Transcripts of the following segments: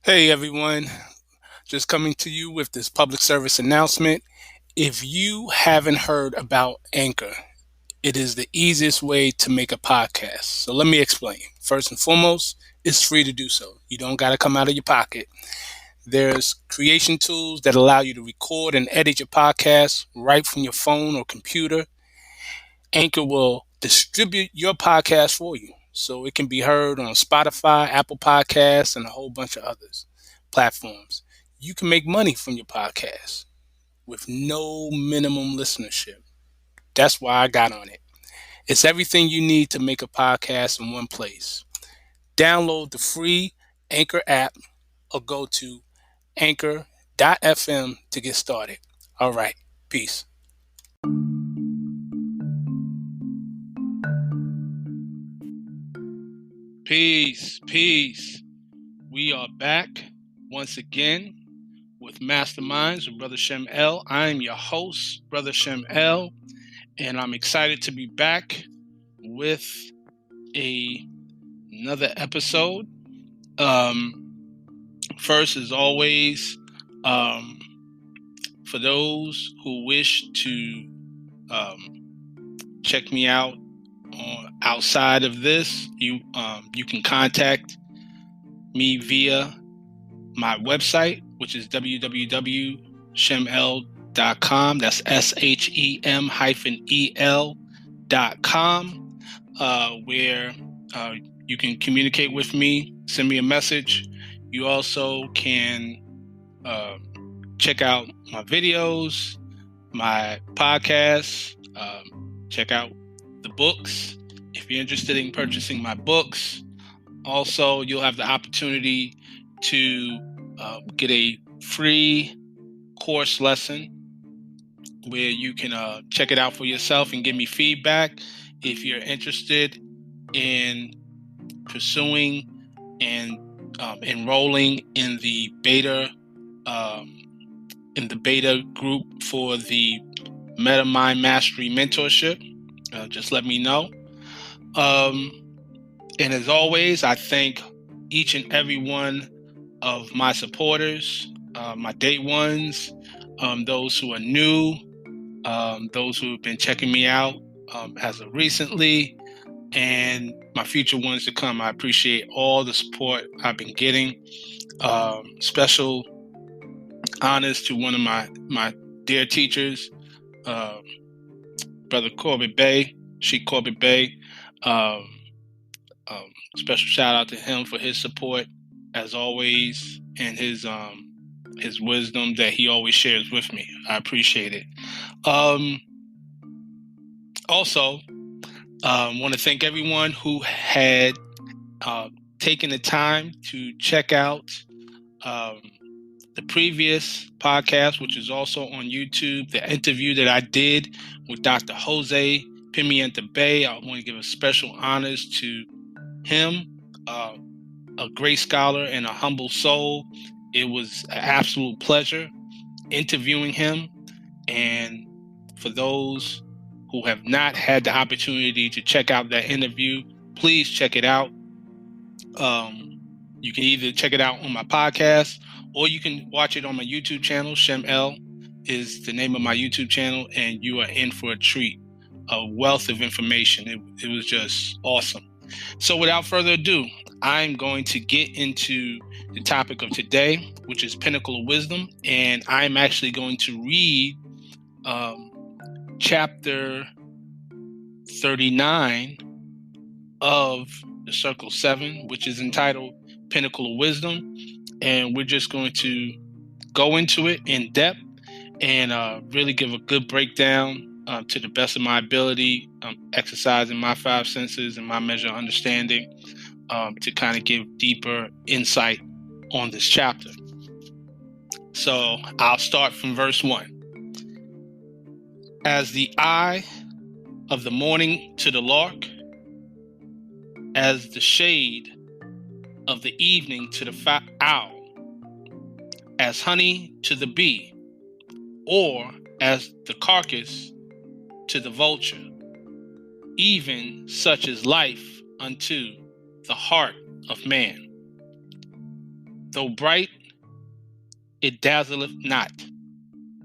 Hey everyone, just coming to you with this public service announcement. If you haven't heard about Anchor, it is the easiest way to make a podcast. So let me explain. First and foremost, it's free to do so. You don't got to come out of your pocket. There's creation tools that allow you to record and edit your podcast right from your phone or computer. Anchor will distribute your podcast for you so it can be heard on Spotify, Apple Podcasts, and a whole bunch of others platforms. You can make money from your podcast with no minimum listenership. That's why I got on it. It's everything you need to make a podcast in one place. Download the free Anchor app or go to anchor.fm to get started. All right, peace. Peace. We are back once again with Masterminds with Brother Shem L. I am your host, Brother Shem L, and I'm excited to be back with another episode. First, as always, for those who wish to check me out outside of this, you can contact me via my website, which is www.sheml.com. That's SHEM-EL.com, where you can communicate with me, send me a message. You also can check out my videos, my podcasts, check out the books if you're interested in purchasing my books. Also, you'll have the opportunity to get a free course lesson where you can check it out for yourself and give me feedback if you're interested in pursuing and enrolling in the beta group for the Meta Mind Mastery Mentorship. Just let me know. And as always, I thank each and every one of my supporters, my day ones, those who are new, those who have been checking me out as of recently, and my future ones to come. I appreciate all the support I've been getting. Special honors to one of my dear teachers, Brother Corbett Bay, Sheikh Corbett Bay. Special shout out to him for his support as always, and his wisdom that he always shares with me. I appreciate it. Also, want to thank everyone who had taken the time to check out the previous podcast, which is also on YouTube, the interview that I did with Dr. Jose Pimienta Bay. I want to give a special honors to him, a great scholar and a humble soul. It was an absolute pleasure interviewing him. And for those who have not had the opportunity to check out that interview, please check it out. You can either check it out on my podcast or you can watch it on my YouTube channel. Shem L is the name of my YouTube channel, and you are in for a treat. A wealth of information. It was just awesome. So without further ado, I'm going to get into the topic of today, which is Pinnacle of Wisdom. And I'm actually going to read Chapter 39 of the Circle 7, which is entitled Pinnacle of Wisdom. And we're just going to go into it in depth and really give a good breakdown to the best of my ability, exercising my five senses and my measure of understanding to kind of give deeper insight on this chapter. So I'll start from verse 1. As the eye of the morning to the lark, as the shade of the evening to the owl, as honey to the bee, or as the carcass to the vulture, even such is life unto the heart of man. Though bright, it dazzleth not.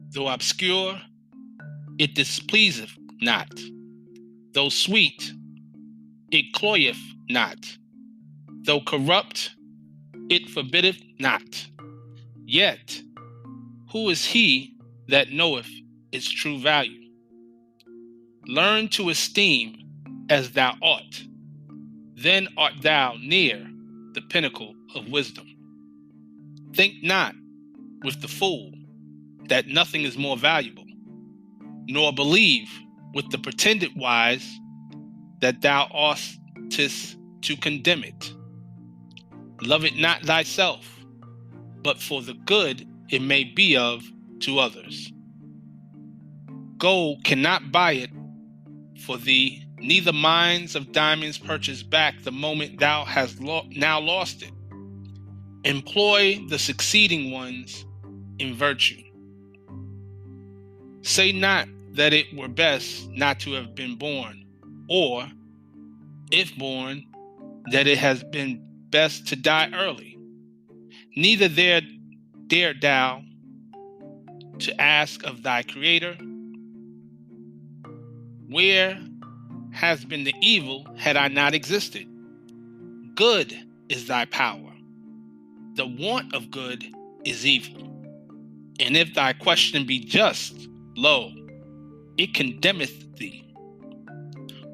Though obscure, it displeaseth not. Though sweet, it cloyeth not. Though corrupt, it forbiddeth not. Yet, who is he that knoweth its true value? Learn to esteem as thou ought, then art thou near the pinnacle of wisdom. Think not with the fool that nothing is more valuable, nor believe with the pretended wise that thou oughtest to condemn it. Love it not thyself, but for the good it may be of to others. Gold cannot buy it for thee, neither mines of diamonds purchase back the moment thou hast now lost it. Employ the succeeding ones in virtue. Say not that it were best not to have been born, or, if born, that it has been best to die early. Neither dare thou to ask of thy Creator, where has been the evil had I not existed? Good is thy power. The want of good is evil. And if thy question be just, lo, it condemneth thee.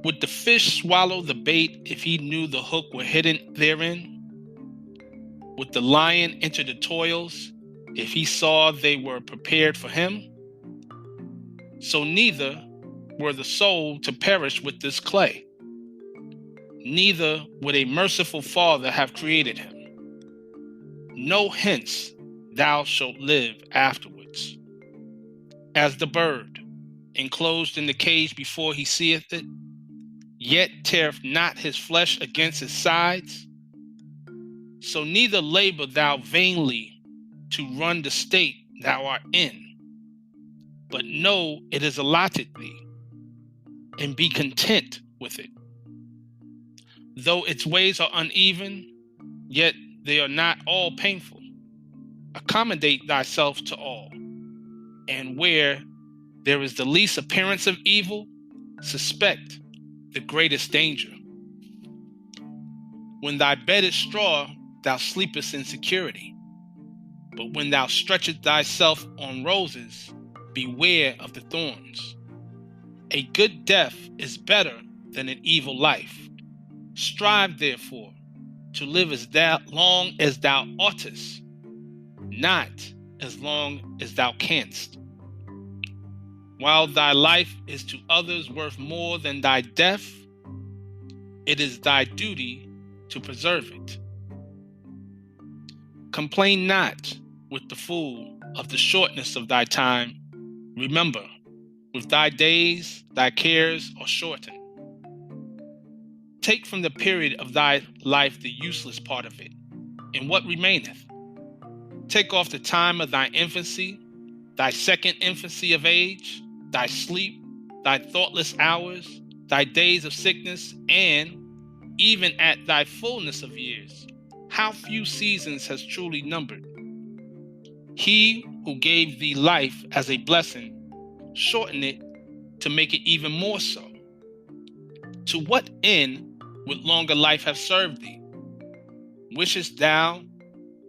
Would the fish swallow the bait if he knew the hook were hidden therein? Would the lion enter the toils if he saw they were prepared for him? So neither were the soul to perish with this clay, neither would a merciful Father have created him. Know hence thou shalt live afterwards. As the bird, enclosed in the cage before he seeth it, yet teareth not his flesh against his sides, so neither labor thou vainly to run the state thou art in, but know it is allotted thee, and be content with it. Though its ways are uneven, yet they are not all painful. Accommodate thyself to all, and where there is the least appearance of evil, suspect the greatest danger. When thy bed is straw, thou sleepest in security. But when thou stretchest thyself on roses, beware of the thorns. A good death is better than an evil life. Strive, therefore, to live as long as thou oughtest, not as long as thou canst. While thy life is to others worth more than thy death, it is thy duty to preserve it. Complain not with the fool of the shortness of thy time. Remember, with thy days, thy cares are shortened. Take from the period of thy life the useless part of it, and what remaineth. Take off the time of thy infancy, thy second infancy of age, thy sleep, thy thoughtless hours, thy days of sickness, and, even at thy fullness of years, how few seasons has truly numbered. He who gave thee life as a blessing, shorten it to make it even more so. To what end would longer life have served thee? Wishest thou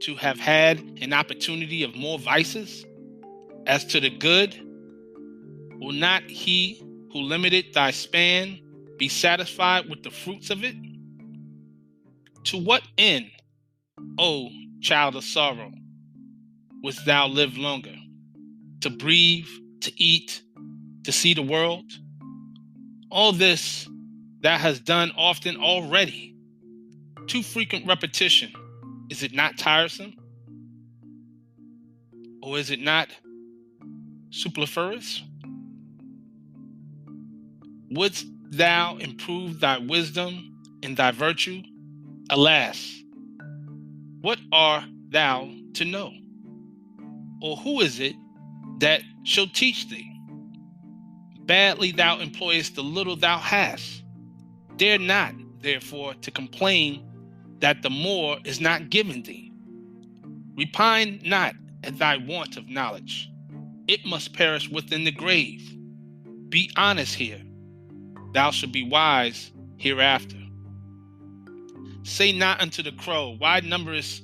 to have had an opportunity of more vices? As to the good, will not he who limited thy span be satisfied with the fruits of it? To what end, O child of sorrow, wouldst thou live longer? To breathe, to eat, to see the world? All this thou hast done often already. Too frequent repetition, is it not tiresome? Or is it not superfluous? Wouldst thou improve thy wisdom and thy virtue? Alas, what art thou to know? Or who is it that shall teach thee? Badly thou employest the little thou hast. Dare not, therefore, to complain that the more is not given thee. Repine not at thy want of knowledge. It must perish within the grave. Be honest here. Thou shalt be wise hereafter. Say not unto the crow, why numberest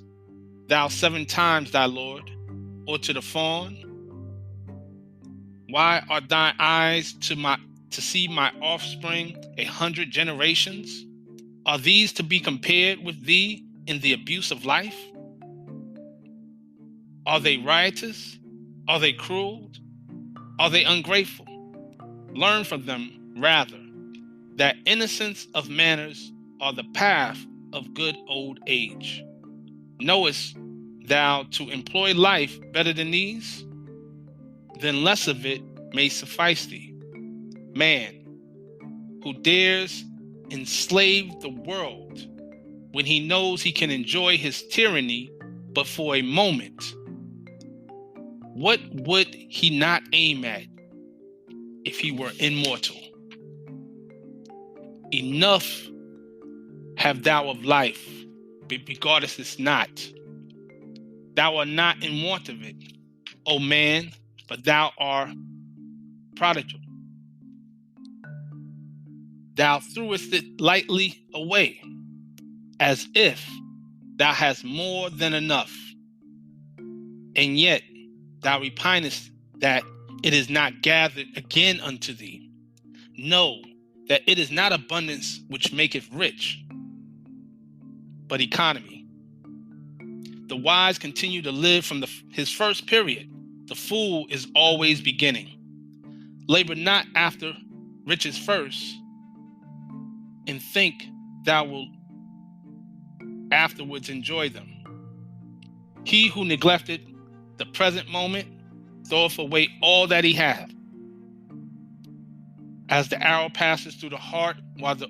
thou 7 times thy Lord? Or to the fawn, why are thine eyes to see my offspring 100 generations? Are these to be compared with thee in the abuse of life? Are they riotous? Are they cruel? Are they ungrateful? Learn from them, rather, that innocence of manners are the path of good old age. Knowest thou to employ life better than these? Then less of it may suffice thee. Man, who dares enslave the world when he knows he can enjoy his tyranny but for a moment, what would he not aim at if he were immortal? Enough have thou of life, but regardest it not. Thou art not in want of it, O man, but thou art prodigal. Thou threwest it lightly away, as if thou hast more than enough, and yet thou repinest that it is not gathered again unto thee. Know that it is not abundance which maketh rich, but economy. The wise continue to live from his first period. The fool is always beginning. Labor not after riches first, and think thou wilt afterwards enjoy them. He who neglected the present moment throweth away all that he hath. As the arrow passes through the heart while the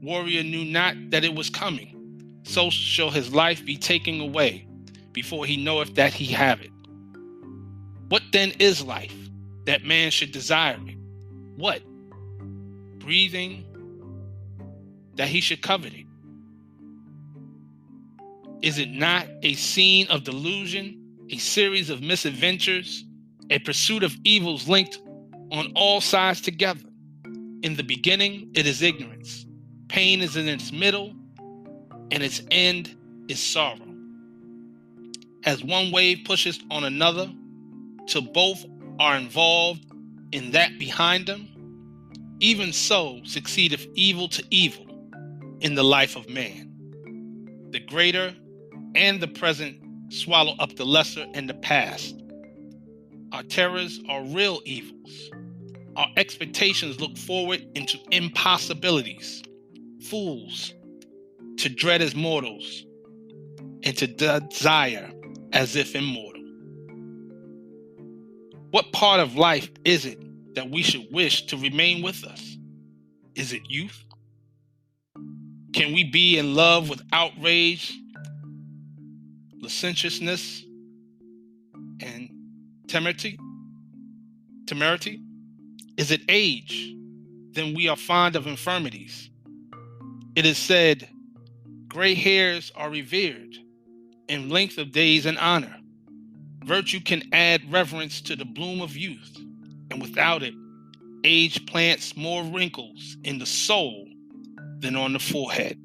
warrior knew not that it was coming, so shall his life be taken away before he knoweth that he have it. What then is life, that man should desire it? What? Breathing, that he should covet it? Is it not a scene of delusion, a series of misadventures, a pursuit of evils linked on all sides together? In the beginning, it is ignorance. Pain is in its middle, and its end is sorrow. As one wave pushes on another, till both are involved in that behind them, even so succeedeth evil to evil in the life of man. The greater and the present swallow up the lesser and the past. Our terrors are real evils. Our expectations look forward into impossibilities. Fools to dread as mortals, and to desire as if immortal. What part of life is it that we should wish to remain with us? Is it youth? Can we be in love with outrage, licentiousness, and temerity? Is it age? Then we are fond of infirmities. It is said, gray hairs are revered, and length of days an honor. Virtue can add reverence to the bloom of youth, and without it, age plants more wrinkles in the soul than on the forehead.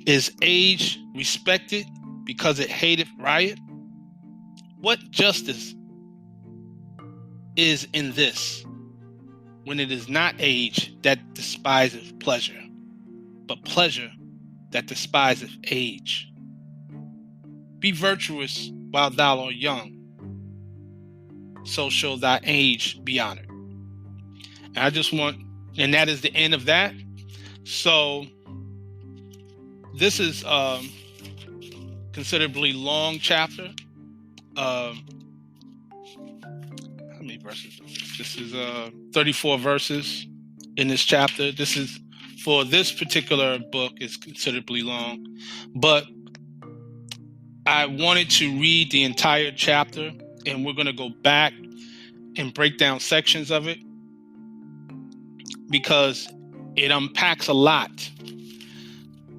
Is age respected because it hateth riot? What justice is in this, when it is not age that despiseth pleasure, but pleasure that despiseth age? Be virtuous while thou art young, so shall thy age be honored. And that is the end of that. So this is considerably long chapter. How many verses? This is 34 verses in this chapter. This is, for this particular book, is considerably long, but I wanted to read the entire chapter, and we're going to go back and break down sections of it because it unpacks a lot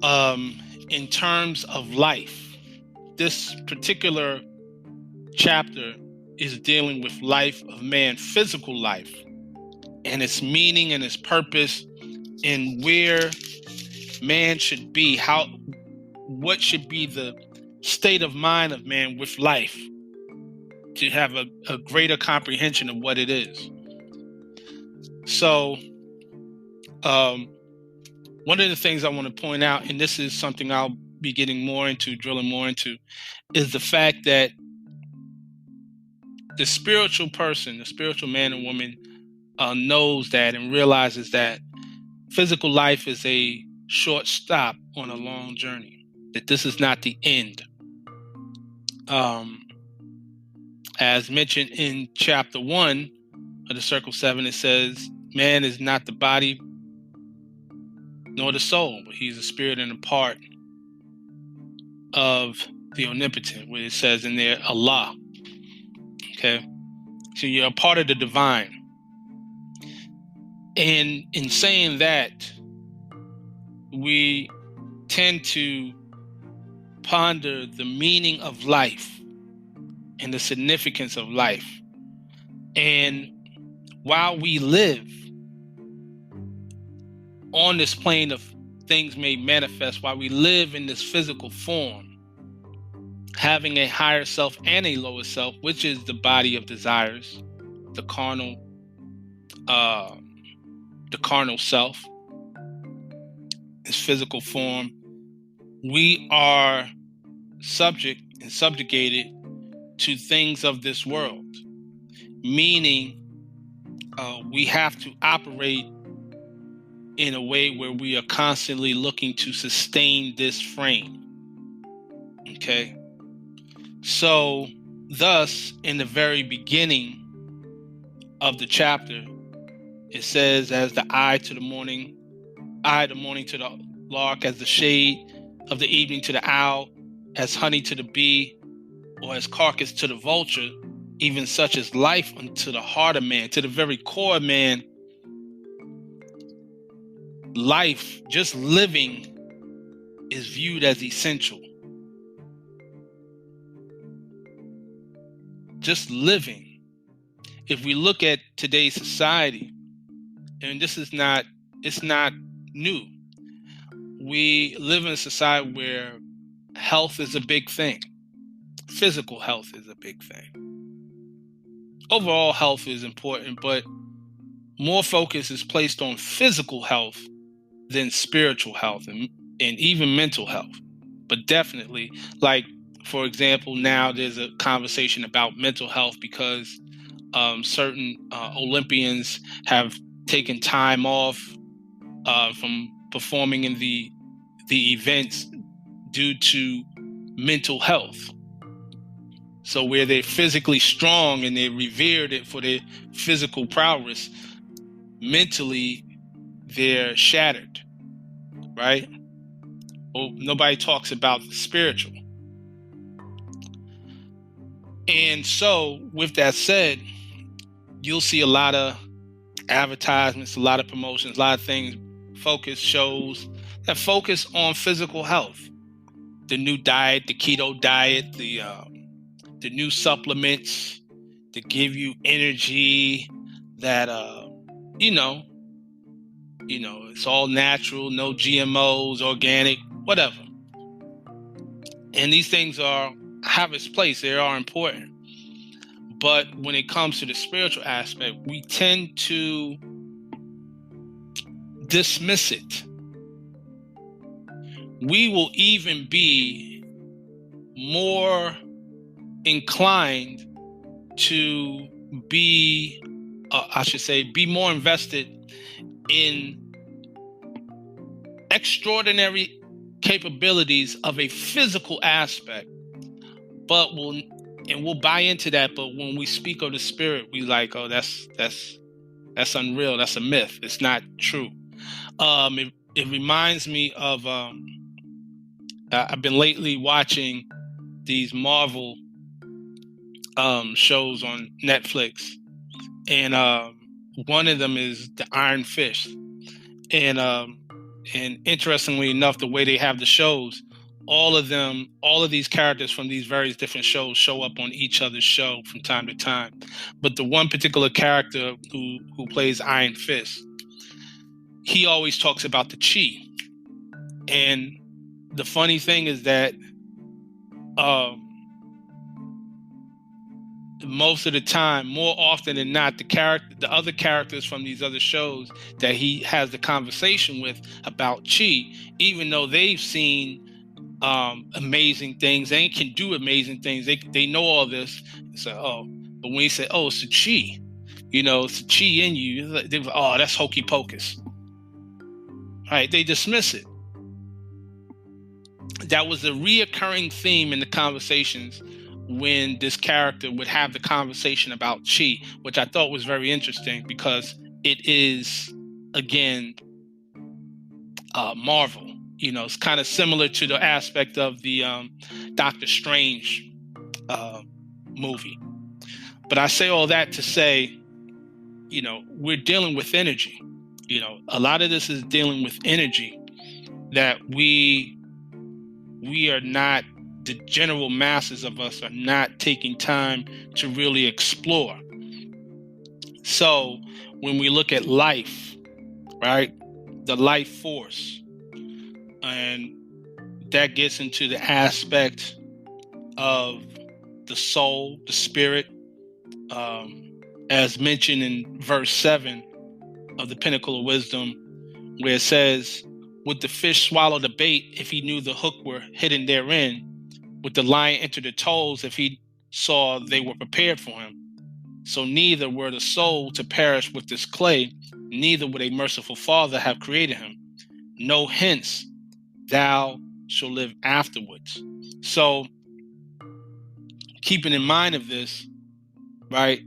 in terms of life. this particular chapter is dealing with life of man, physical life, and its meaning and its purpose, and where man should be, what should be the state of mind of man with life, to have a greater comprehension of what it is. So one of the things I want to point out, and this is something I'll be getting more into, drilling more into, is the fact that the spiritual person, the spiritual man and woman, knows that and realizes that physical life is a short stop on a long journey, that this is not the end. As mentioned in Chapter 1 of the Circle 7, it says, man is not the body nor the soul, but he's a spirit and a part of the omnipotent, where it says in there, Allah. Okay? So you're a part of the divine. And in saying that, we tend to ponder the meaning of life and the significance of life. And while we live on this plane of things made manifest, while we live in this physical form, having a higher self and a lower self, which is the body of desires, the carnal self, its physical form, we are subject and subjugated to things of this world, meaning we have to operate in a way where we are constantly looking to sustain this frame. Okay? So, thus, in the very beginning of the chapter, it says, as the eye of the morning to the lark, as the shade of the evening to the owl, as honey to the bee, or as carcass to the vulture, even such is life unto the heart of man, to the very core of man. Life, just living, is viewed as essential. Just living. If we look at today's society, and it's not new. We live in a society where health is a big thing. Physical health is a big thing. Overall health is important, but more focus is placed on physical health than spiritual health and even mental health. But definitely, like, for example, now there's a conversation about mental health because certain Olympians have taken time off from performing in the events due to mental health. So where they're physically strong and they're revered for their physical prowess, mentally they're shattered, right? Well, nobody talks about the spiritual. And so, with that said, you'll see a lot of advertisements, a lot of promotions, a lot of things, shows that focus on physical health. The new diet, the keto diet, the new supplements that give you energy, that it's all natural, no GMOs, organic, whatever. And these things have its place. They are important. But when it comes to the spiritual aspect, we tend to dismiss it. We will even be more inclined to be more invested in extraordinary capabilities of a physical aspect, but we'll buy into that. But when we speak of the spirit, we like, oh, that's unreal. That's a myth. It's not true. It reminds me of I've been lately watching these Marvel shows on Netflix, and one of them is the Iron Fist, and interestingly enough, the way they have the shows, all of these characters from these various different shows show up on each other's show from time to time. But the one particular character who plays Iron Fist, he always talks about the chi. And the funny thing is that most of the time, more often than not, the other characters from these other shows that he has the conversation with about chi, even though they've seen amazing things, they can do amazing things, they know all this. So, but when you say, it's a chi, it's a chi in you, they that's hokey pocus. Right? They dismiss it. That was a reoccurring theme in the conversations when this character would have the conversation about chi, which I thought was very interesting because it is, again, Marvel. It's kind of similar to the aspect of the Doctor Strange movie. But I say all that to say, we're dealing with energy. A lot of this is dealing with energy that we are not, the general masses of us are not taking time to really explore. So when we look at life, right, the life force, and that gets into the aspect of the soul, the spirit, as mentioned in verse 7 of the Pinnacle of Wisdom, where it says, would the fish swallow the bait if he knew the hook were hidden therein? Would the lion enter the toes if he saw they were prepared for him? So neither were the soul to perish with this clay, neither would a merciful Father have created him. No hence, thou shalt live afterwards. So, keeping in mind of this, right,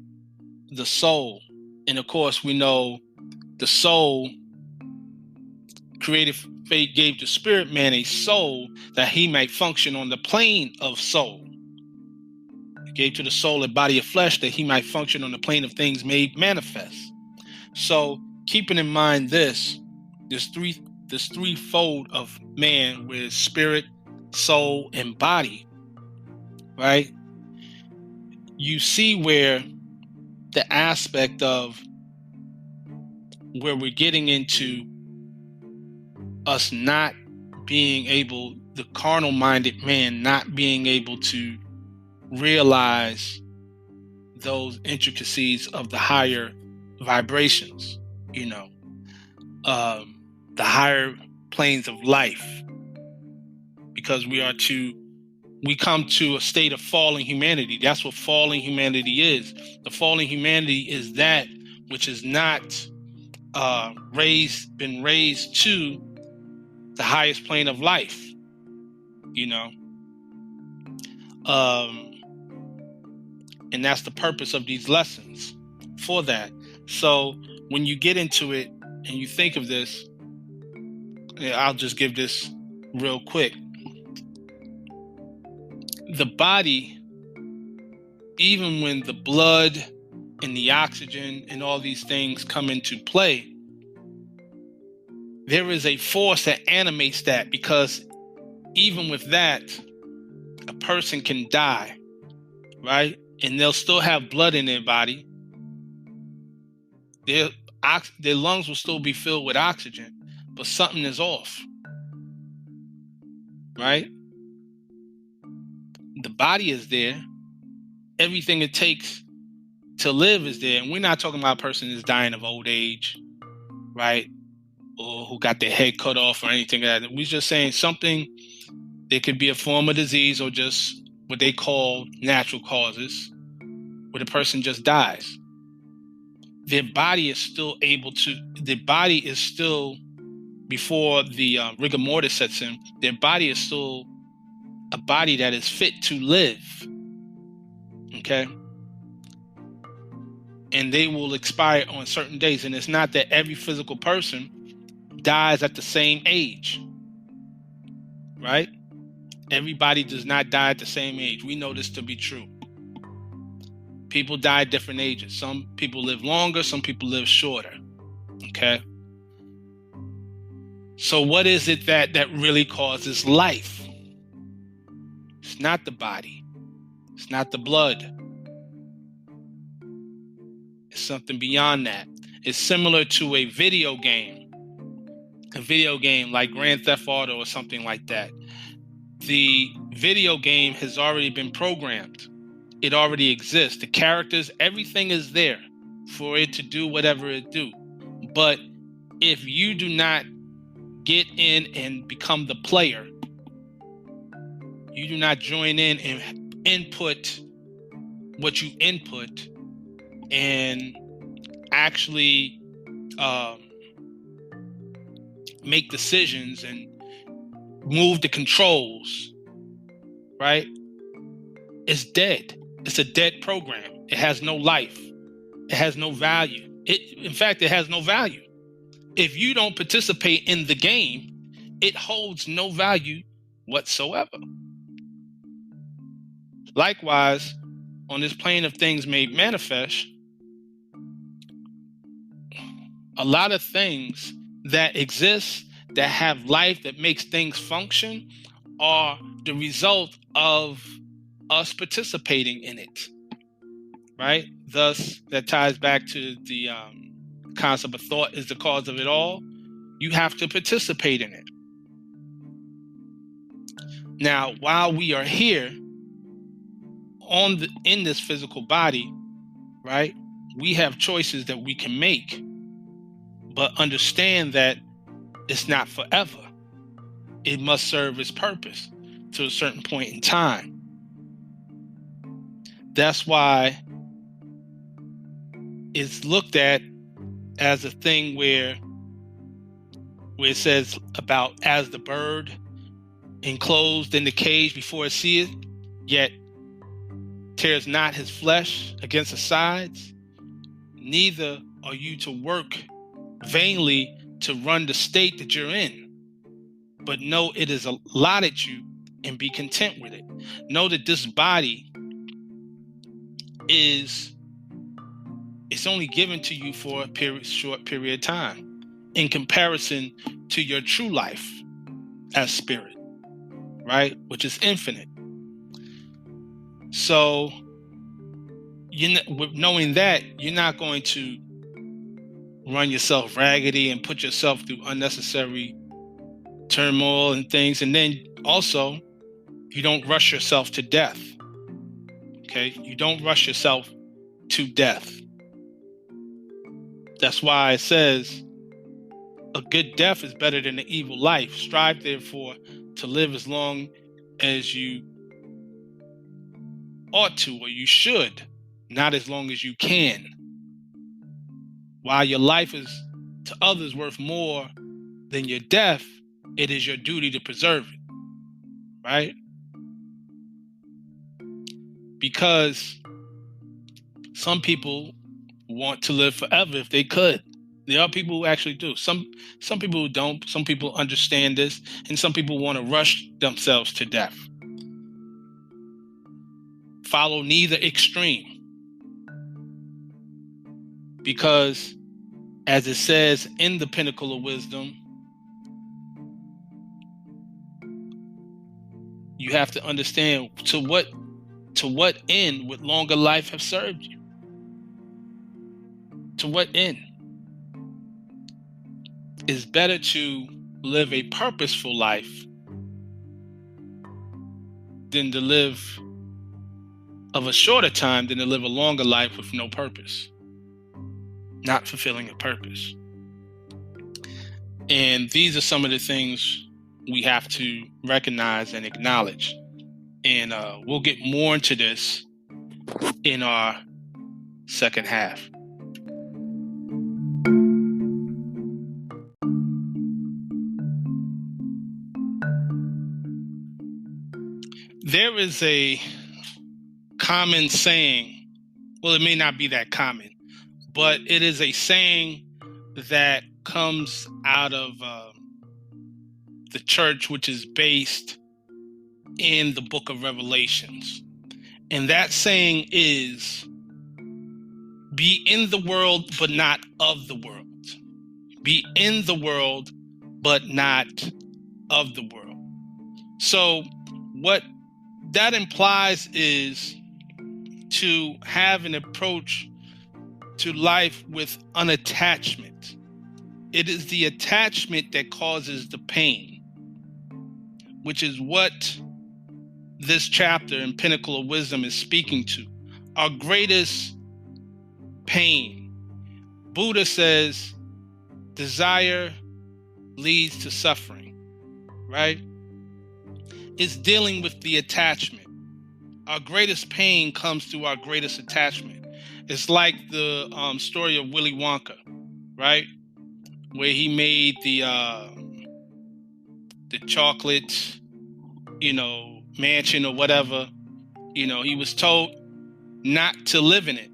the soul, and of course we know the soul, creative fate gave the spirit man a soul that he might function on the plane of soul. He gave to the soul a body of flesh that he might function on the plane of things made manifest. So, keeping in mind this threefold of man with spirit, soul, and body, right? You see where the aspect of where we're getting into us not being able, the carnal-minded man not being able to realize those intricacies of the higher vibrations, the higher planes of life, because we come to a state of fallen humanity. That's what fallen humanity is. The fallen humanity is that which is not been raised to the highest plane of life, and that's the purpose of these lessons for that. So when you get into it and you think of this, I'll just give this real quick. The body, even when the blood and the oxygen and all these things come into play, there is a force that animates that, because even with that, a person can die, right? And they'll still have blood in their body. Their lungs will still be filled with oxygen, but something is off, right? The body is there. Everything it takes to live is there. And we're not talking about a person who's dying of old age, right? Or who got their head cut off or anything like that. We're just saying something, there could be a form of disease or just what they call natural causes, where the person just dies. Their body is still before the rigor mortis sets in, their body is still a body that is fit to live. Okay? And they will expire on certain days. And it's not that every physical person dies at the same age, right? Everybody does not die at the same age. We know this to be true. People die at different ages. Some people live longer, some people live shorter. Okay? So what is it that really causes life? It's not the body. It's not the blood. It's something beyond that. It's similar to a video game like Grand Theft Auto or something like that. The video game has already been programmed. It already exists. The characters, everything is there for it to do whatever it do. But if you do not get in and become the player, you do not join in and input what you input and actually make decisions and move the controls, right? It's dead. It's a dead program. It has no life. It has no value. In fact, it has no value. If you don't participate in the game, it holds no value whatsoever. Likewise, on this plane of things made manifest, a lot of things that exist, that have life, that makes things function, are the result of us participating in it, right? Thus, that ties back to the concept of thought is the cause of it all. You have to participate in it. Now, while we are here in this physical body, right, we have choices that we can make, but understand that it's not forever. It must serve its purpose to a certain point in time. That's why it's looked at as a thing where it says about as the bird enclosed in the cage before it seeth, yet tears not his flesh against the sides, neither are you to work vainly to run the state that you're in, but know it is allotted you and be content with it. Know that this body it's only given to you for a short period of time in comparison to your true life as spirit, right? Which is infinite. So, with knowing that, you're not going to run yourself raggedy and put yourself through unnecessary turmoil and things. And then also, you don't rush yourself to death. Okay? You don't rush yourself to death. That's why it says a good death is better than an evil life. Strive, therefore, to live as long as you ought to, or you should, not as long as you can. While your life is to others worth more than your death, it is your duty to preserve it, right? Because some people want to live forever if they could. There are people who actually do. Some people who don't. Some people understand this, and some people want to rush themselves to death. Follow neither extreme. Because, as it says in the Pinnacle of Wisdom, you have to understand to what end would longer life have served you? To what end? It's better to live a purposeful life than to live of a shorter time than to live a longer life with no purpose, not fulfilling a purpose. And these are some of the things we have to recognize and acknowledge. And we'll get more into this in our second half. There is a common saying, well, it may not be that common, but it is a saying that comes out of the church, which is based in the book of Revelations. And that saying is, be in the world, but not of the world. Be in the world, but not of the world. So what that implies is to have an approach to life with unattachment. It is the attachment that causes the pain, which is what this chapter in Pinnacle of Wisdom is speaking to. Our greatest pain. Buddha says desire leads to suffering, right? It's dealing with the attachment. Our greatest pain comes through our greatest attachment. It's like the story of Willy Wonka, right? Where he made the chocolate, mansion or whatever. He was told not to live in it,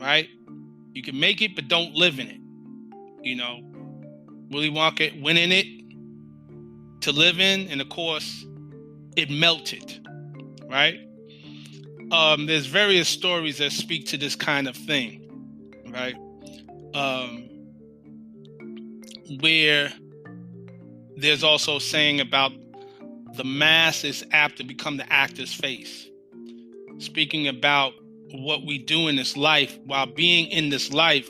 right? You can make it, but don't live in it. Willy Wonka went in it to live in, and of course, it melted, right? There's various stories that speak to this kind of thing, right? Where there's also saying about the mask is apt to become the actor's face. Speaking about what we do in this life, while being in this life,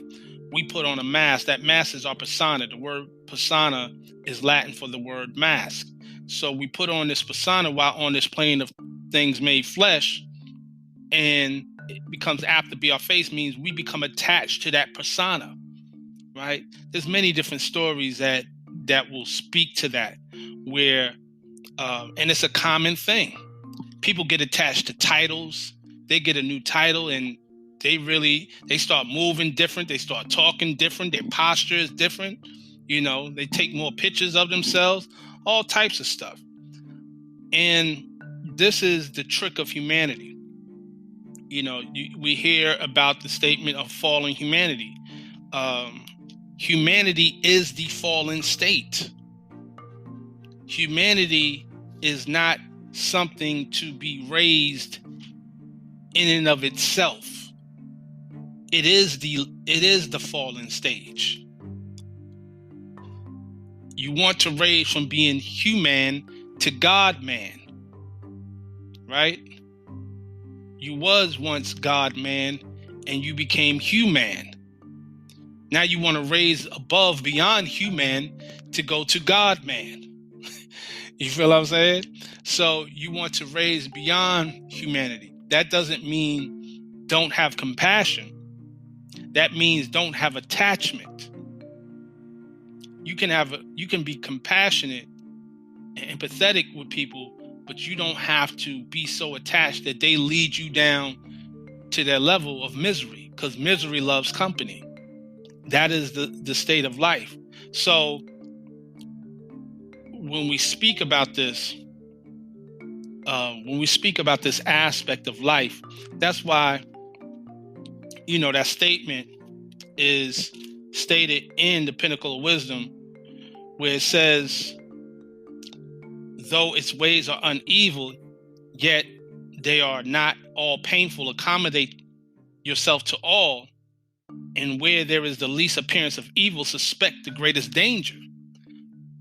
we put on a mask. That mask is our persona. The word persona is Latin for the word mask. So we put on this persona while on this plane of things made flesh, and it becomes apt to be our face, means we become attached to that persona, right? There's many different stories that will speak to that, where, and it's a common thing. People get attached to titles. They get a new title and they start moving different. They start talking different. Their posture is different. They take more pictures of themselves, all types of stuff. And this is the trick of humanity. We hear about the statement of fallen humanity. Humanity is the fallen state. Humanity is not something to be raised in and of itself. It is the fallen stage. You want to raise from being human to God-man, right? You was once God-man and you became human. Now you want to raise above, beyond human, to go to God-man. You feel what I'm saying? So you want to raise beyond humanity. That doesn't mean don't have compassion. That means don't have attachment. You can be compassionate and empathetic with people, but you don't have to be so attached that they lead you down to their level of misery, because misery loves company. That is the state of life. So when we speak about this, aspect of life, that's why, that statement is stated in the Pinnacle of Wisdom, where it says, though its ways are uneven, yet they are not all painful. Accommodate yourself to all, and where there is the least appearance of evil, suspect the greatest danger.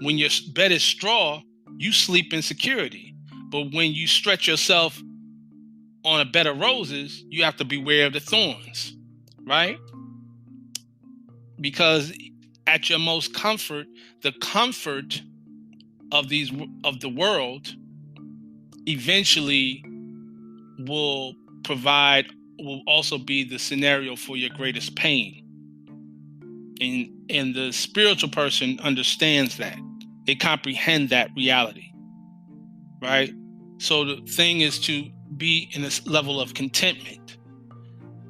When your bed is straw, you sleep in security. But when you stretch yourself on a bed of roses, you have to beware of the thorns, right? Because at your most comfort, the comfort of the world eventually will also be the scenario for your greatest pain. And the spiritual person understands that. They comprehend that reality, right? So the thing is to be in this level of contentment,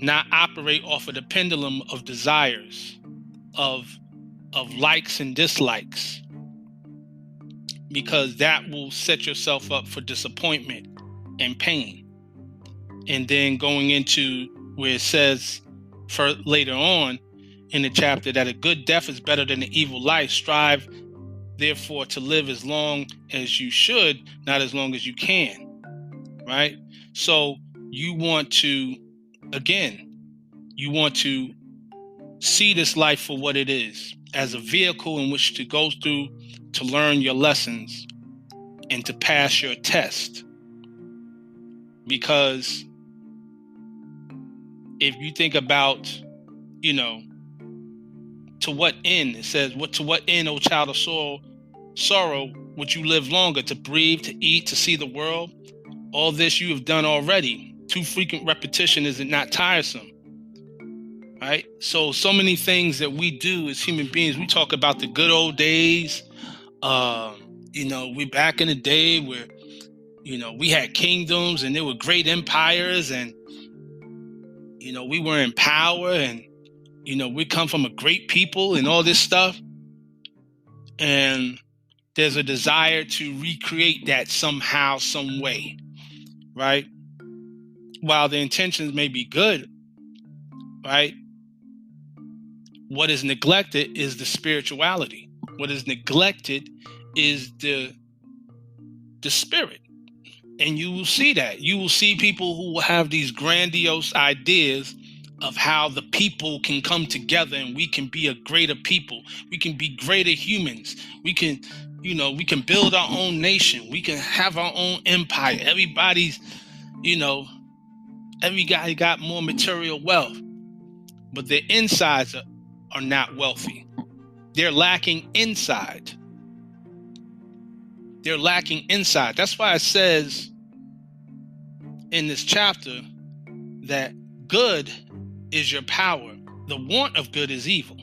not operate off of the pendulum of desires, of likes and dislikes, because that will set yourself up for disappointment and pain. And then going into where it says later on in the chapter that a good death is better than an evil life. Strive, therefore, to live as long as you should, not as long as you can, right? So you want to see this life for what it is, as a vehicle in which to go through to learn your lessons and to pass your test. Because if you think about, to what end? It says, to what end, O child of sorrow, would you live longer, to breathe, to eat, to see the world? All this you have done already. Too frequent repetition, is it not tiresome? Right? So many things that we do as human beings. We talk about the good old days. We back in the day where, we had kingdoms and there were great empires, and, we were in power, and, we come from a great people and all this stuff. And there's a desire to recreate that somehow, some way, right? While the intentions may be good, right? What is neglected is the spirituality. What is neglected is the spirit. And you will see that. You will see people who will have these grandiose ideas of how the people can come together and we can be a greater people. We can be greater humans. We can, we can build our own nation. We can have our own empire. Everybody's, every guy got more material wealth, but their insides are not wealthy. They're lacking inside. They're lacking inside. That's why it says in this chapter that good is your power. The want of good is evil.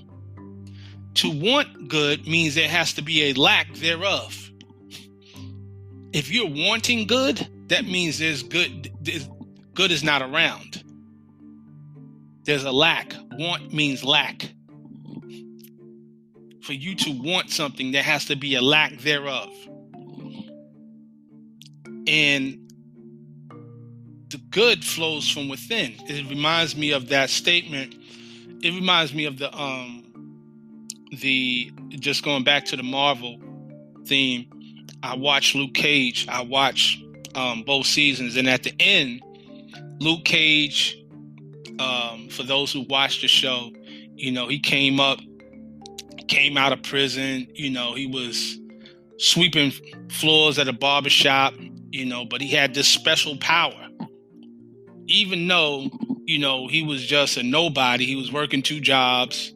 To want good means there has to be a lack thereof. If you're wanting good, that means good is not around. There's a lack. Want means lack. For you to want something, there has to be a lack thereof. And the good flows from within. It reminds me of that statement. It reminds me of the just going back to the Marvel theme. I watched Luke Cage. I watched both seasons, and at the end, Luke Cage, for those who watched the show, he came out of prison. He was sweeping floors at a barbershop, but he had this special power. Even though, he was just a nobody, he was working 2 jobs,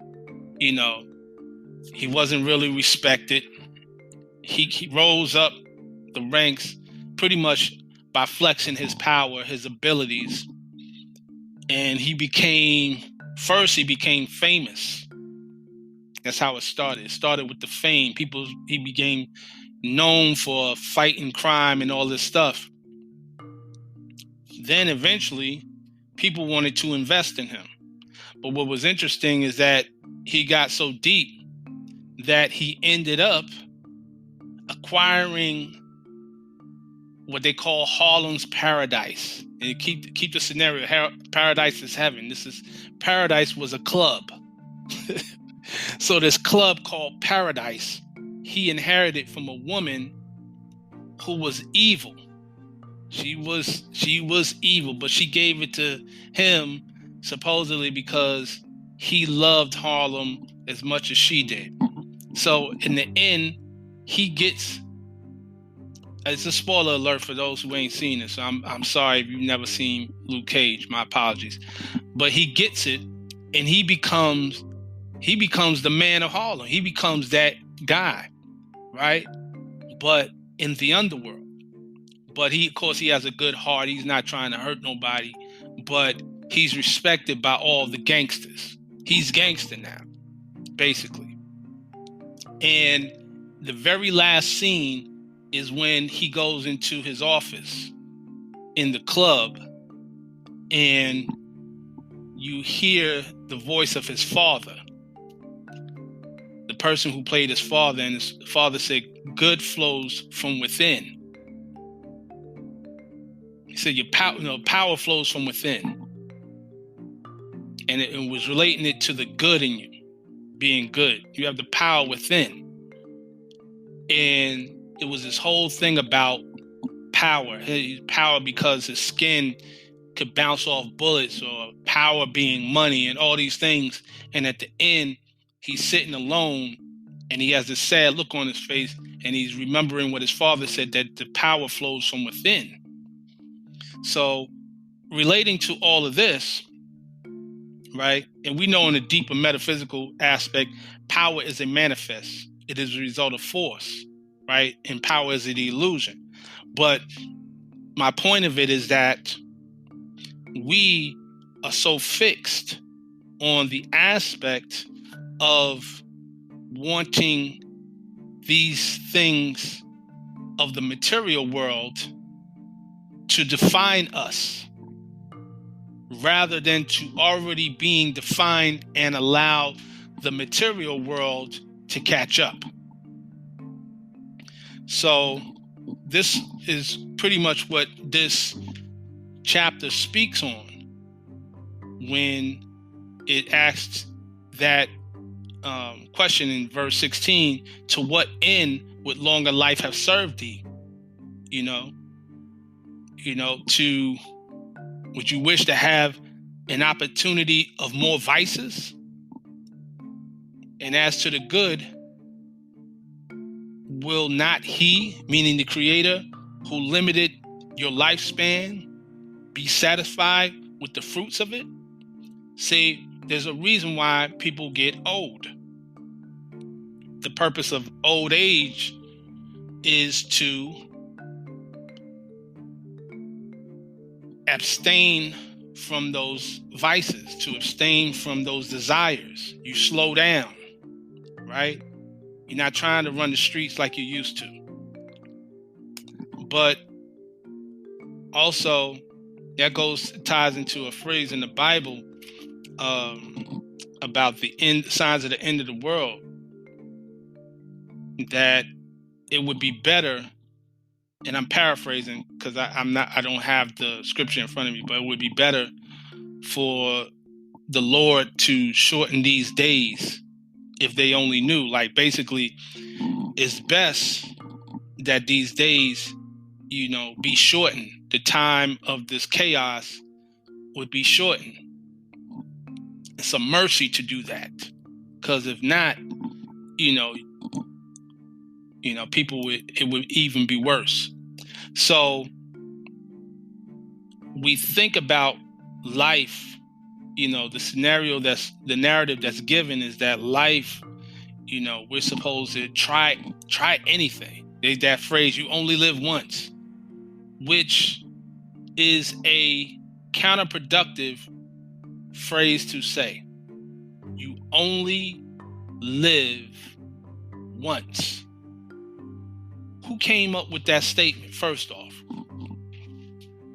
he wasn't really respected. He rose up the ranks pretty much by flexing his power, his abilities. And he became famous. That's how it started. It started with the fame. He became known for fighting crime and all this stuff. Then eventually, people wanted to invest in him. But what was interesting is that he got so deep that he ended up acquiring what they call Harlem's paradise. And keep the scenario. Paradise is heaven. Paradise was a club. So this club called Paradise, he inherited from a woman who was evil. She was evil, but she gave it to him supposedly because he loved Harlem as much as she did. So in the end, he gets. It's a spoiler alert for those who ain't seen it. So I'm sorry if you've never seen Luke Cage. My apologies. But he gets it, and he becomes the man of Harlem. He becomes that guy, right? But in the underworld. But of course, he has a good heart. He's not trying to hurt nobody. But he's respected by all the gangsters. He's gangster now, basically. And the very last scene is when he goes into his office in the club, and you hear the voice of his father. The person who played his father, and his father said, "Good flows from within." He said, "Your power flows from within," and it was relating it to the good in you, being good. You have the power within, and it was this whole thing about power. Power because his skin could bounce off bullets, or power being money, and all these things. And at the end, he's sitting alone, and he has this sad look on his face, and he's remembering what his father said, that the power flows from within. So relating to all of this, right? And we know in a deeper metaphysical aspect, power is a manifest. It is a result of force, right? And power is an illusion. But my point of it is that we are so fixed on the aspect of wanting these things of the material world to define us, rather than to already being defined and allow the material world to catch up. So this is pretty much what this chapter speaks on when it asks that question in verse 16: to what end would longer life have served thee? Would you wish to have an opportunity of more vices? And as to the good, will not he, meaning the Creator, who limited your lifespan, be satisfied with the fruits of it? See, there's a reason why people get old. The purpose of old age is to abstain from those vices, to abstain from those desires. You slow down, right? You're not trying to run the streets like you used to. But also, that ties into a phrase in the Bible about the signs of the end of the world, that it would be better, and I'm paraphrasing because I don't have the scripture in front of me, but it would be better for the Lord to shorten these days if they only knew. Like, basically, it's best that these days, be shortened. The time of this chaos would be shortened. It's a mercy to do that, because if not, it would even be worse. So we think about life, the narrative that's given is that life, we're supposed to try anything. There's that phrase, you only live once, which is a counterproductive phrase to say. You only live once. Who came up with that statement, first off?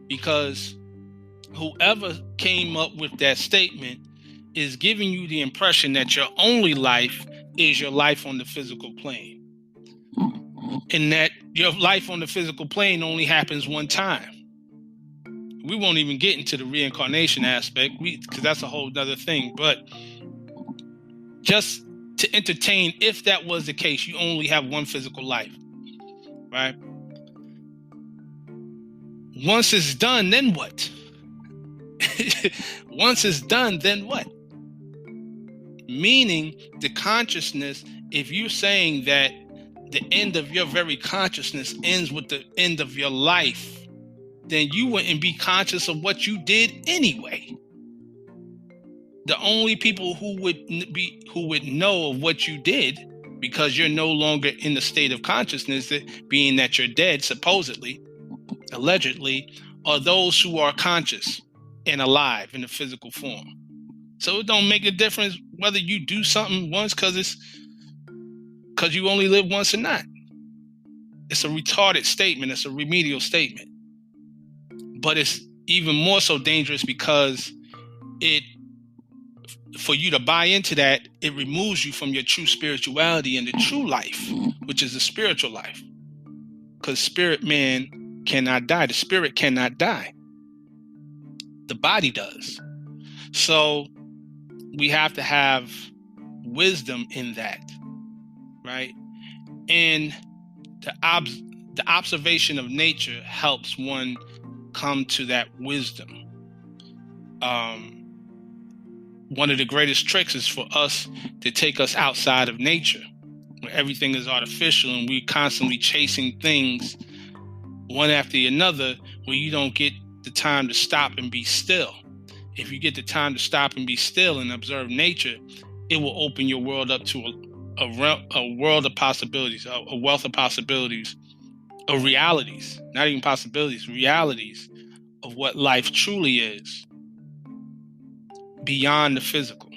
Because whoever came up with that statement is giving you the impression that your only life is your life on the physical plane, and that your life on the physical plane only happens one time. We won't even get into the reincarnation aspect, because that's a whole other thing. But just to entertain, if that was the case, you only have one physical life, right? Once it's done, then what? Once it's done, then what? Meaning, the consciousness, if you're saying that the end of your very consciousness ends with the end of your life, then you wouldn't be conscious of what you did anyway. The only people who would know of what you did, because you're no longer in the state of consciousness, being that you're dead, supposedly, allegedly, are those who are conscious and alive in the physical form. So it don't make a difference whether you do something once because you only live once or not. It's a retarded statement. It's a remedial statement. But it's even more so dangerous because for you to buy into that, it removes you from your true spirituality and the true life, which is the spiritual life. Because spirit man cannot die. The spirit cannot die. The body does. So we have to have wisdom in that, right? And the observation of nature helps one come to that wisdom. One of the greatest tricks is for us to take us outside of nature, where everything is artificial and we're constantly chasing things one after another, where you don't get the time to stop and be still. If you get the time to stop and be still and observe nature, it will open your world up to a world of possibilities, a wealth of possibilities, of realities, not even possibilities, realities of what life truly is beyond the physical.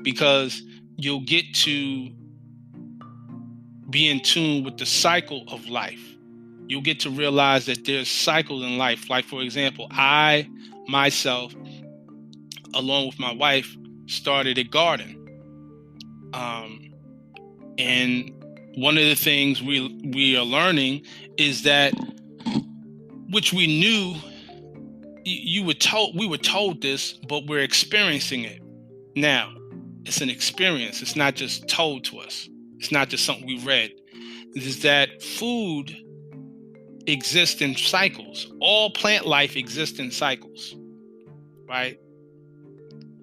Because you'll get to be in tune with the cycle of life. You'll get to realize that there's cycles in life. Like, for example, I, myself, along with my wife, started a garden. And one of the things we are learning is that, which we knew, we were told this, but we're experiencing it now. It's an experience. It's not just told to us. It's not just something we read. It is that food exists in cycles. All plant life exists in cycles, right?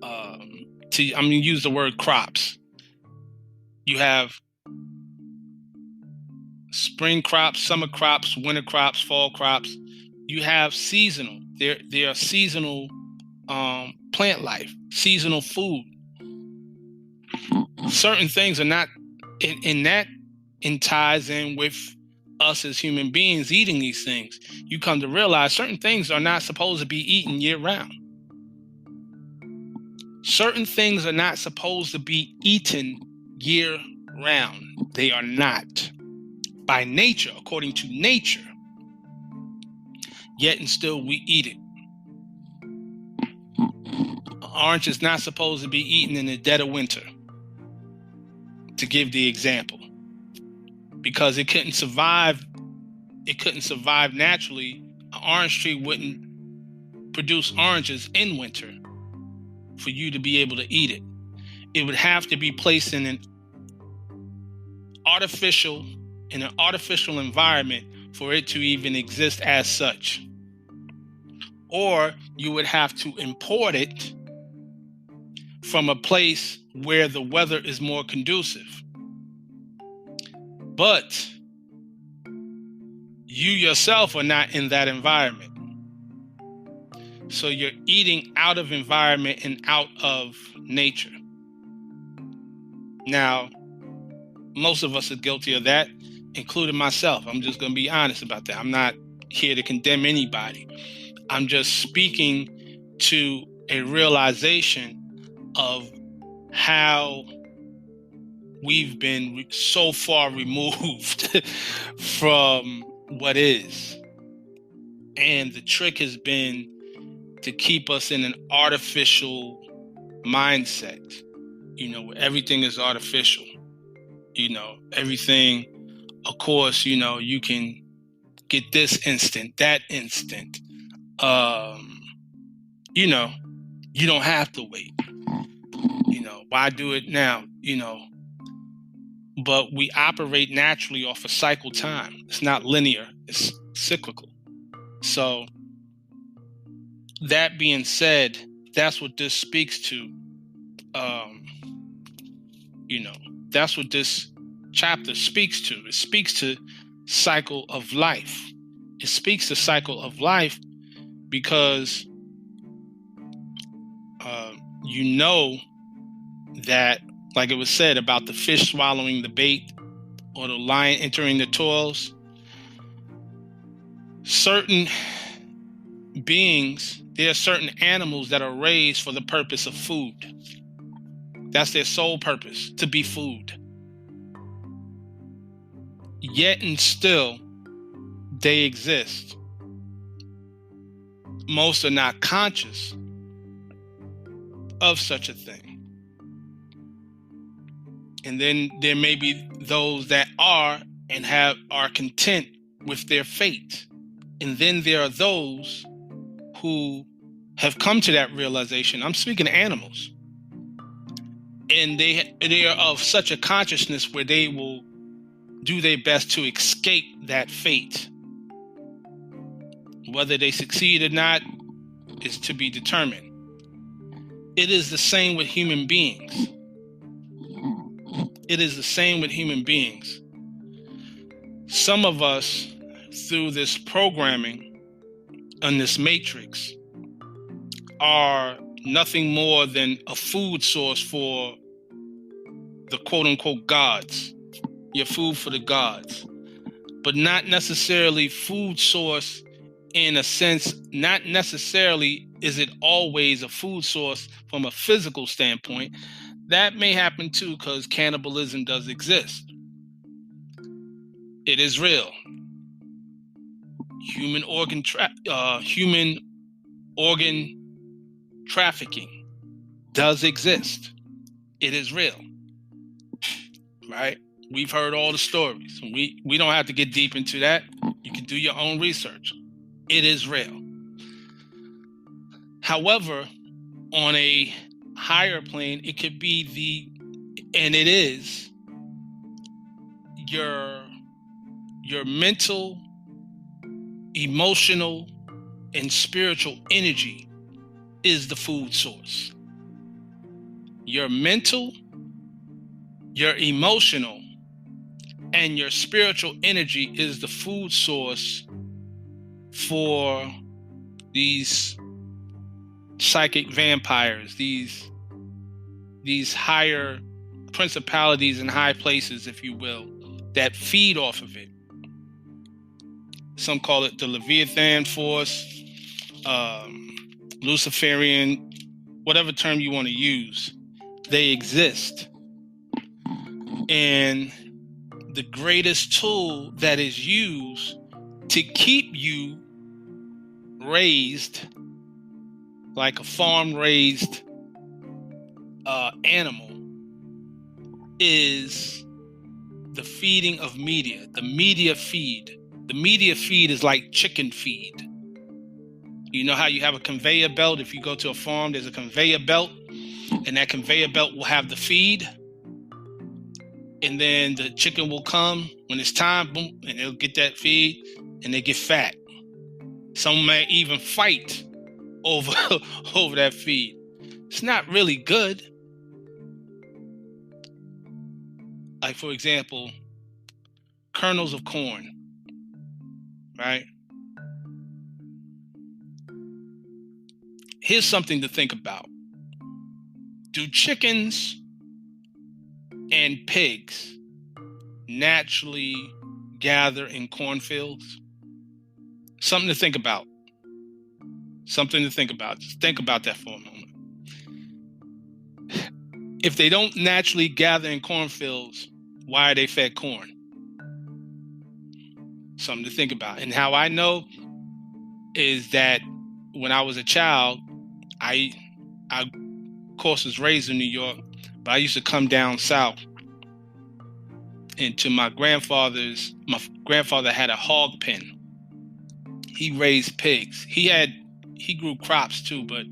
I'm going to use the word crops. You have spring crops, summer crops, winter crops, fall crops. You have seasonal. There are seasonal plant life, seasonal food. Certain things are not, in that ties in with us as human beings eating these things. You come to realize certain things are not supposed to be eaten year round. Certain things are not supposed to be eaten year round. They are not. By nature, according to nature. Yet and still we eat it. An orange is not supposed to be eaten in the dead of winter, to give the example. Because it couldn't survive naturally. An orange tree wouldn't produce oranges in winter for you to be able to eat it. It would have to be placed in an artificial environment for it to even exist as such. Or you would have to import it from a place where the weather is more conducive. But you yourself are not in that environment. So you're eating out of environment and out of nature. Now, most of us are guilty of that, including myself. I'm just going to be honest about that. I'm not here to condemn anybody. I'm just speaking to a realization of how we've been so far removed from what is. And the trick has been to keep us in an artificial mindset, where everything is artificial. Everything, of course, you can get this instant, that instant. You don't have to wait. Why do it now? But we operate naturally off of cycle time. It's not linear, it's cyclical. So that being said, that's what this speaks to. That's what this chapter speaks to. It speaks to cycle of life. It speaks to cycle of life because that, like it was said about the fish swallowing the bait or the lion entering the toils, certain beings, there are certain animals that are raised for the purpose of food. That's their sole purpose, to be food. Yet and still, they exist. Most are not conscious of such a thing. And then there may be those that are and are content with their fate. And then there are those who have come to that realization. I'm speaking of animals. And they are of such a consciousness where they will do their best to escape that fate. Whether they succeed or not is to be determined. It is the same with human beings. It is the same with human beings. Some of us, through this programming, on this matrix are nothing more than a food source for the quote-unquote gods. Your food for the gods. But not necessarily food source in a sense. Not necessarily is it always a food source from a physical standpoint. That may happen too, because cannibalism does exist. It is real. Human organ trafficking does exist. It is real. Right? We've heard all the stories. We don't have to get deep into that. You can do your own research. It is real. However, on a higher plane, it could be and it is, your mental, emotional, and spiritual energy is the food source. Your mental, your emotional, and your spiritual energy is the food source for these psychic vampires, these higher principalities and high places, if you will, that feed off of it. Some call it the Leviathan force, Luciferian, whatever term you want to use. They exist. And the greatest tool that is used to keep you raised like a farm-raised animal is the feeding of media, the media feed. The media feed is like chicken feed. You know how you have a conveyor belt? If you go to a farm, there's a conveyor belt, and that conveyor belt will have the feed. And then the chicken will come when it's time, boom, and they'll get that feed, and they get fat. Some may even fight over that feed. It's not really good. Like, for example, kernels of corn, right? Here's something to think about. Do chickens and pigs naturally gather in cornfields? Something to think about. Something to think about. Just think about that for a moment. If they don't naturally gather in cornfields, why are they fed corn? Something to think about. And how I know is that when I was a child, I of course was raised in New York, but I used to come down south into my grandfather had a hog pen. He raised pigs. He grew crops too, but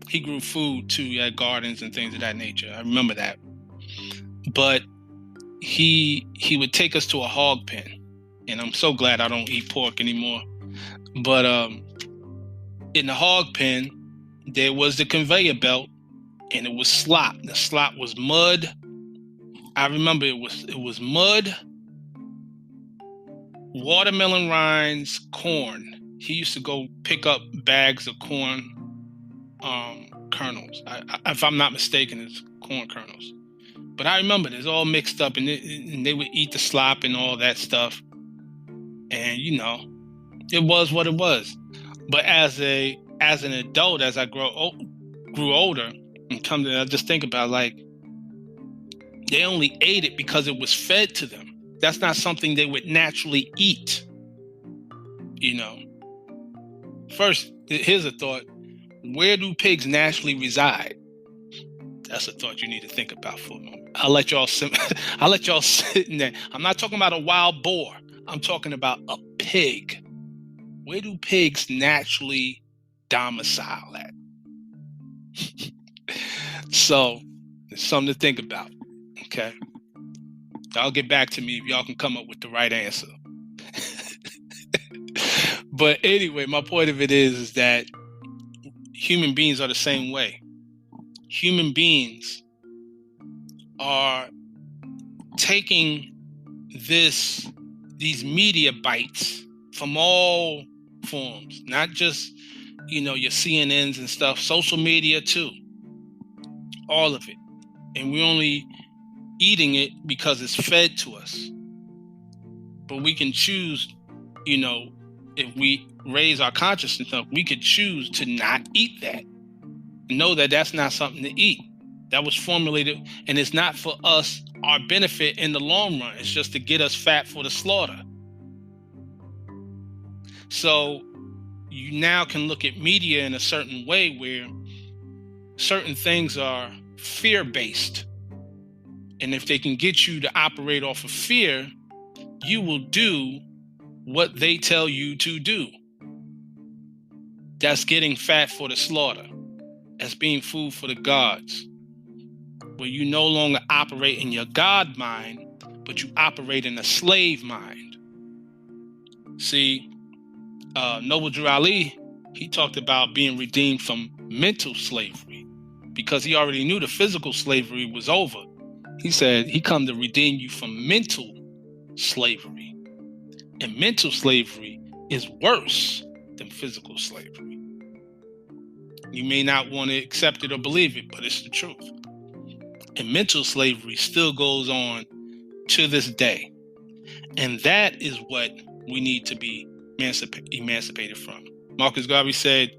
he grew food too. He had gardens and things of that nature. I remember that. But he would take us to a hog pen. And I'm so glad I don't eat pork anymore. But in the hog pen, there was the conveyor belt, and it was slop. The slop was mud. I remember it was mud, watermelon rinds, corn. He used to go pick up bags of corn kernels. If I'm not mistaken, it's corn kernels. But I remember it's all mixed up, and they would eat the slop and all that stuff. And it was what it was. But as an adult, as I grew older, and I just think about, like, they only ate it because it was fed to them. That's not something they would naturally eat. First, here's a thought. Where do pigs naturally reside? That's a thought you need to think about for a moment. I'll let y'all sit in there. I'm not talking about a wild boar. I'm talking about a pig. Where do pigs naturally domicile at? So, it's something to think about. Okay? Y'all get back to me if y'all can come up with the right answer. But anyway, my point of it is that human beings are the same way. Human beings are taking these media bites from all platforms, not just, your CNNs and stuff, social media too, all of it. And we're only eating it because it's fed to us. But we can choose, if we raise our consciousness up, we could choose to not eat that. Know that that's not something to eat. That was formulated, and it's not for us, our benefit in the long run. It's just to get us fat for the slaughter. So you now can look at media in a certain way where certain things are fear-based. And if they can get you to operate off of fear, you will do what they tell you to do. That's getting fat for the slaughter. That's being food for the gods. Where you no longer operate in your God mind, but you operate in a slave mind. See, Noble Drew Ali, he talked about being redeemed from mental slavery because he already knew the physical slavery was over. He said he come to redeem you from mental slavery. And mental slavery is worse than physical slavery. You may not want to accept it or believe it, but it's the truth. And mental slavery still goes on to this day. And that is what we need to be emancipated from. Marcus Garvey said,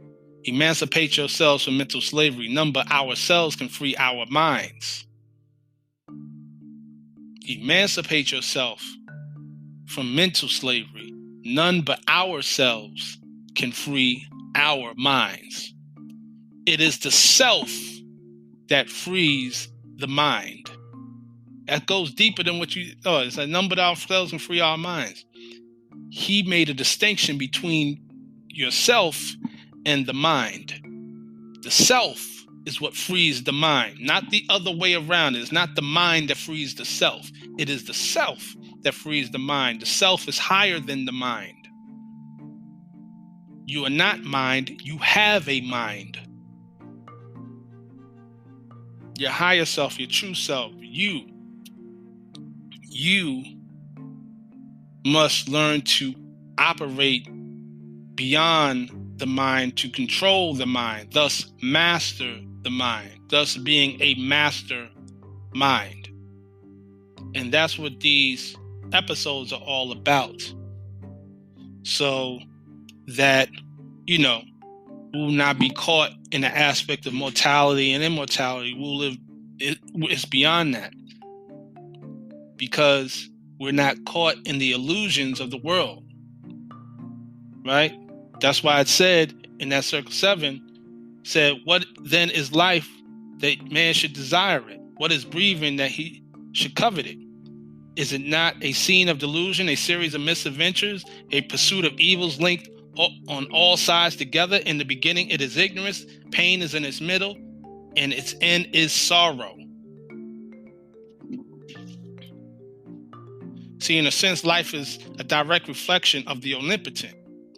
emancipate yourselves from mental slavery. None but ourselves can free our minds. Emancipate yourself from mental slavery. None but ourselves can free our minds. It is the self that frees the mind. That goes deeper than what you thought. It's like none but ourselves can free our minds. He made a distinction between yourself and the mind. The self is what frees the mind, not the other way around. It's not the mind that frees the self. It is the self that frees the mind. The self is higher than the mind. You are not mind. You have a mind. Your higher self, your true self, you must learn to operate beyond the mind to control the mind, thus master the mind, thus being a master mind. And that's what these episodes are all about. So that, we'll not be caught in the aspect of mortality and immortality. We'll live, it's beyond that. Because we're not caught in the illusions of the world. Right? That's why it said in that circle 7, said, what then is life that man should desire it? What is breathing that he should covet it? Is it not a scene of delusion, a series of misadventures, a pursuit of evils linked on all sides together? In the beginning, it is ignorance, pain is in its middle, and its end is sorrow. See, in a sense, life is a direct reflection of the omnipotent,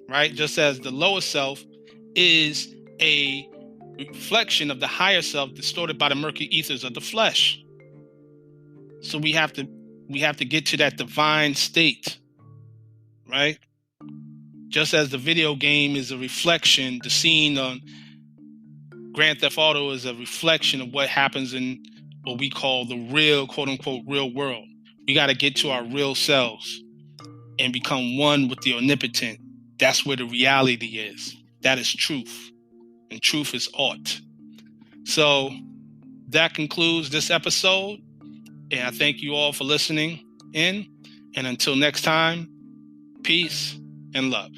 right? Just as the lower self is a reflection of the higher self distorted by the murky ethers of the flesh. So we have to get to that divine state, right? Just as the video game is a reflection, the scene on Grand Theft Auto is a reflection of what happens in what we call the real, quote unquote, real world. We got to get to our real selves and become one with the omnipotent. That's where the reality is. That is truth. And truth is ought. So that concludes this episode. And I thank you all for listening in. And until next time, peace and love.